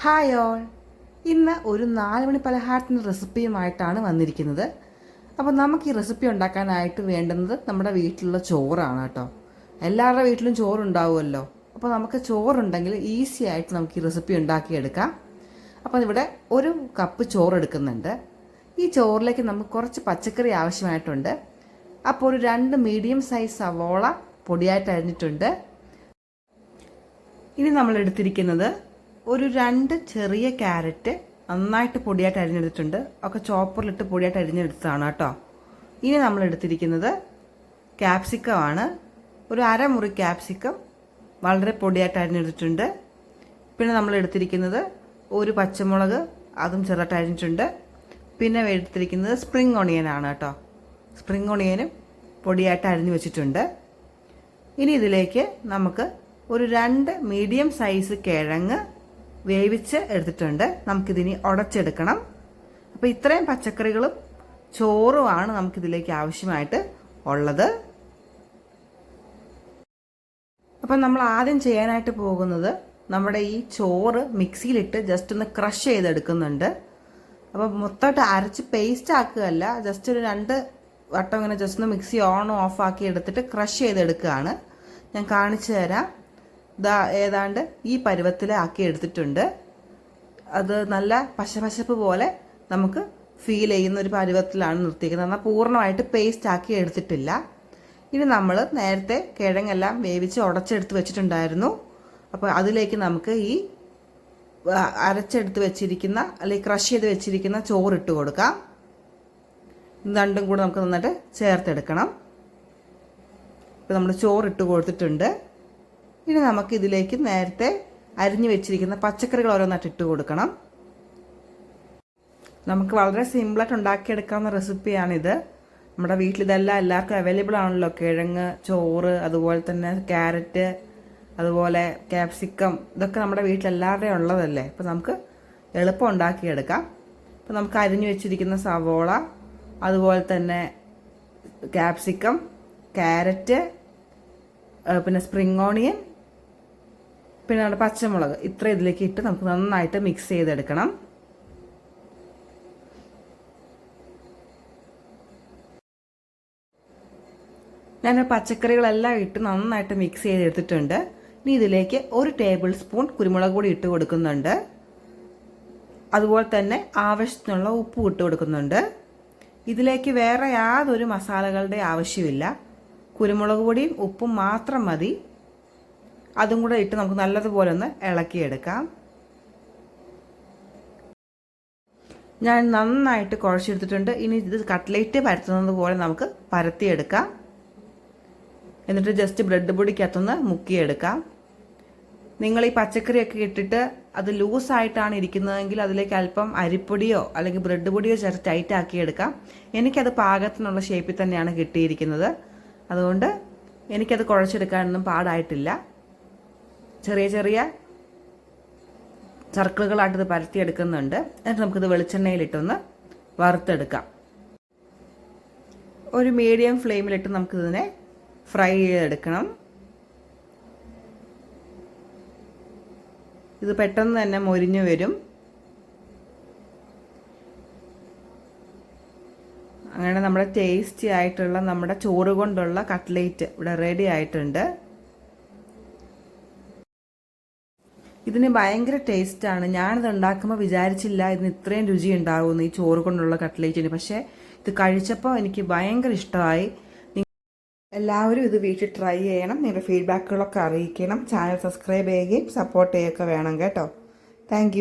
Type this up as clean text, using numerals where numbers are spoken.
Hi all. ഇന്ന് ഒരു 4 മണി പലഹാരത്തിൻ്റെ റെസിപ്പിയുമായിട്ടാണ് വന്നിരിക്കുന്നത്. അപ്പോൾ നമുക്ക് ഈ റെസിപ്പി ഉണ്ടാക്കാനായിട്ട് വേണ്ടുന്നത് നമ്മുടെ വീട്ടിലുള്ള ചോറാണ് കേട്ടോ. എല്ലാവരുടെ വീട്ടിലും ചോറുണ്ടാവുമല്ലോ. അപ്പോൾ നമുക്ക് ചോറുണ്ടെങ്കിൽ ഈസി ആയിട്ട് നമുക്ക് ഈ റെസിപ്പി ഉണ്ടാക്കിയെടുക്കാം. അപ്പോൾ ഇവിടെ ഒരു കപ്പ് ചോറ് എടുക്കുന്നുണ്ട്. ഈ ചോറിലേക്ക് നമുക്ക് കുറച്ച് പച്ചക്കറി ആവശ്യമായിട്ടുണ്ട്. അപ്പോൾ ഒരു 2 മീഡിയം സൈസ് സവോള പൊടിയായിട്ട് അരിഞ്ഞിട്ടുണ്ട്. ഇനി നമ്മൾ എടുത്തിരിക്കുന്നത് ഒരു 2 ചെറിയ ക്യാരറ്റ് നന്നായിട്ട് പൊടിയായിട്ട് അരിഞ്ഞെടുത്തിട്ടുണ്ട്. ഒക്കെ ചോപ്പറിലിട്ട് പൊടിയായിട്ട് അരിഞ്ഞെടുത്തതാണ് കേട്ടോ. ഇനി നമ്മൾ എടുത്തിരിക്കുന്നത് ക്യാപ്സിക്കം ആണ്. ഒരു അരമുറി ക്യാപ്സിക്കം വളരെ പൊടിയായിട്ട് അരിഞ്ഞെടുത്തിട്ടുണ്ട്. പിന്നെ നമ്മൾ എടുത്തിരിക്കുന്നത് ഒരു പച്ചമുളക്, അതും ചെറുതായിട്ട് അരിഞ്ഞിട്ടുണ്ട്. പിന്നെ എടുത്തിരിക്കുന്നത് സ്പ്രിംഗ് ഓണിയൻ ആണ് കേട്ടോ. സ്പ്രിംഗ് ഓണിയനും പൊടിയായിട്ട് അരിഞ്ഞു വെച്ചിട്ടുണ്ട്. ഇനി ഇതിലേക്ക് നമുക്ക് ഒരു 2 മീഡിയം സൈസ് കിഴങ്ങ് വേവിച്ച് എടുത്തിട്ടുണ്ട്. നമുക്കിതിനി ഉടച്ചെടുക്കണം. അപ്പോൾ ഇത്രയും പച്ചക്കറികളും ചോറുമാണ് നമുക്കിതിലേക്ക് ആവശ്യമായിട്ട് ഉള്ളത്. അപ്പം നമ്മൾ ആദ്യം ചെയ്യാനായിട്ട് പോകുന്നത് നമ്മുടെ ഈ ചോറ് മിക്സിയിലിട്ട് ജസ്റ്റ് ഒന്ന് ക്രഷ് ചെയ്തെടുക്കുന്നുണ്ട്. അപ്പോൾ മൊത്തമായിട്ട് അരച്ച് പേസ്റ്റ് ആക്കുകയല്ല, ജസ്റ്റ് ഒരു 2 വട്ടം ഇങ്ങനെ ജസ്റ്റ് ഒന്ന് മിക്സി ഓൺ ഓഫ് ആക്കി എടുത്തിട്ട് ക്രഷ് ചെയ്തെടുക്കുകയാണ്. ഞാൻ കാണിച്ചു തരാം. ഏതാണ്ട് ഈ പരുവത്തിൽ ആക്കി എടുത്തിട്ടുണ്ട്. അത് നല്ല പശപശപ്പ് പോലെ നമുക്ക് ഫീൽ ചെയ്യുന്ന ഒരു പരുവത്തിലാണ് നിർത്തിയിരിക്കുന്നത്. എന്നാൽ പൂർണ്ണമായിട്ട് പേസ്റ്റ് ആക്കി എടുത്തിട്ടില്ല. ഇനി നമ്മൾ നേരത്തെ കിഴങ്ങെല്ലാം വേവിച്ച് ഉടച്ചെടുത്ത് വെച്ചിട്ടുണ്ടായിരുന്നു. അപ്പോൾ അതിലേക്ക് നമുക്ക് ഈ അരച്ചെടുത്ത് വെച്ചിരിക്കുന്ന അല്ലെങ്കിൽ ക്രഷ് ചെയ്ത് വെച്ചിരിക്കുന്ന ചോറിട്ട് കൊടുക്കാം. രണ്ടും കൂടെ നമുക്ക് നന്നായിട്ട് ചേർത്തെടുക്കണം. ഇപ്പോൾ നമ്മൾ ചോറിട്ട് കൊടുത്തിട്ടുണ്ട്. ഇനി നമുക്ക് ഇതിലേക്ക് നേരത്തെ അരിഞ്ഞു വെച്ചിരിക്കുന്ന പച്ചക്കറികൾ ഓരോന്നായിട്ട് ഇട്ട് കൊടുക്കണം. നമുക്ക് വളരെ സിമ്പിളായിട്ട് ഉണ്ടാക്കിയെടുക്കാവുന്ന റെസിപ്പിയാണിത്. നമ്മുടെ വീട്ടിൽ ഇതെല്ലാം എല്ലാവർക്കും അവൈലബിൾ ആണല്ലോ. കിഴങ്ങ്, ചോറ്, അതുപോലെ തന്നെ ക്യാരറ്റ്, അതുപോലെ ക്യാപ്സിക്കം, ഇതൊക്കെ നമ്മുടെ വീട്ടിലെല്ലാവരുടെയും ഉള്ളതല്ലേ. അപ്പോൾ നമുക്ക് എളുപ്പം ഉണ്ടാക്കിയെടുക്കാം. അപ്പോൾ നമുക്ക് അരിഞ്ഞു വെച്ചിരിക്കുന്ന സവോള, അതുപോലെ തന്നെ ക്യാപ്സിക്കം, ക്യാരറ്റ്, പിന്നെ സ്പ്രിംഗ് ഓണിയൻ, പിന്നെ നമ്മുടെ പച്ചമുളക്, ഇത്ര ഇതിലേക്ക് ഇട്ട് നമുക്ക് നന്നായിട്ട് മിക്സ് ചെയ്തെടുക്കണം. ഞാൻ പച്ചക്കറികളെല്ലാം ഇട്ട് നന്നായിട്ട് മിക്സ് ചെയ്തെടുത്തിട്ടുണ്ട്. ഇനി ഇതിലേക്ക് 1 ടേബിൾ സ്പൂൺ കുരുമുളക് പൊടി ഇട്ട് കൊടുക്കുന്നുണ്ട്. അതുപോലെ തന്നെ ആവശ്യത്തിനുള്ള ഉപ്പും ഇട്ട് കൊടുക്കുന്നുണ്ട്. ഇതിലേക്ക് വേറെ യാതൊരു മസാലകളുടെ ആവശ്യമില്ല. കുരുമുളക് പൊടിയും ഉപ്പും മാത്രം മതി. അതും കൂടെ ഇട്ട് നമുക്ക് നല്ലതുപോലെ ഒന്ന് ഇളക്കിയെടുക്കാം. ഞാൻ നന്നായിട്ട് കുഴച്ചെടുത്തിട്ടുണ്ട്. ഇനി ഇത് കട്ട്ലേറ്റ് പരത്തുന്നത് പോലെ നമുക്ക് പരത്തിയെടുക്കാം. എന്നിട്ട് ജസ്റ്റ് ബ്രെഡ് പൊടിക്കകത്തൊന്ന് മുക്കിയെടുക്കാം. നിങ്ങൾ ഈ പച്ചക്കറിയൊക്കെ ഇട്ടിട്ട് അത് ലൂസായിട്ടാണ് ഇരിക്കുന്നതെങ്കിൽ അതിലേക്ക് അല്പം അരിപ്പൊടിയോ അല്ലെങ്കിൽ ബ്രെഡ് പൊടിയോ ചേർത്ത് ടൈറ്റ് ആക്കിയെടുക്കാം. എനിക്കത് പാകത്തിനുള്ള ഷേപ്പിൽ തന്നെയാണ് കിട്ടിയിരിക്കുന്നത്. അതുകൊണ്ട് എനിക്കത് കുഴച്ചെടുക്കാനൊന്നും പാടായിട്ടില്ല. ചെറിയ ചെറിയ സർക്കിളുകളായിട്ട് ഇത് പരത്തിയെടുക്കുന്നുണ്ട്. എന്നിട്ട് നമുക്കിത് വെളിച്ചെണ്ണയിലിട്ടൊന്ന് വറുത്തെടുക്കാം. ഒരു മീഡിയം ഫ്ലെയിമിലിട്ട് നമുക്കിതിനെ ഫ്രൈ ചെയ്തെടുക്കണം. ഇത് പെട്ടെന്ന് തന്നെ മൊരിഞ്ഞു വരും. അങ്ങനെ നമ്മുടെ ടേസ്റ്റി ആയിട്ടുള്ള നമ്മുടെ ചോറ് കൊണ്ടുള്ള കട്ട്ലേറ്റ് ഇവിടെ റെഡി ആയിട്ടുണ്ട്. ഇതിന് ഭയങ്കര ടേസ്റ്റാണ്. ഞാനിത് ഉണ്ടാക്കുമ്പോൾ വിചാരിച്ചില്ല ഇതിന് ഇത്രയും രുചി ഉണ്ടാവുമെന്ന്, ഈ ചോറ് കൊണ്ടുള്ള കട്ട്ലേറ്റിന്. പക്ഷേ ഇത് കഴിച്ചപ്പോൾ എനിക്ക് ഭയങ്കര ഇഷ്ടമായി. എല്ലാവരും ഇത് വീട്ടിൽ ട്രൈ ചെയ്യണം. നിങ്ങളുടെ ഫീഡ്ബാക്കുകളൊക്കെ അറിയിക്കണം. ചാനൽ സബ്സ്ക്രൈബ് ചെയ്യുകയും സപ്പോർട്ട് ചെയ്യുകയൊക്കെ വേണം കേട്ടോ. താങ്ക്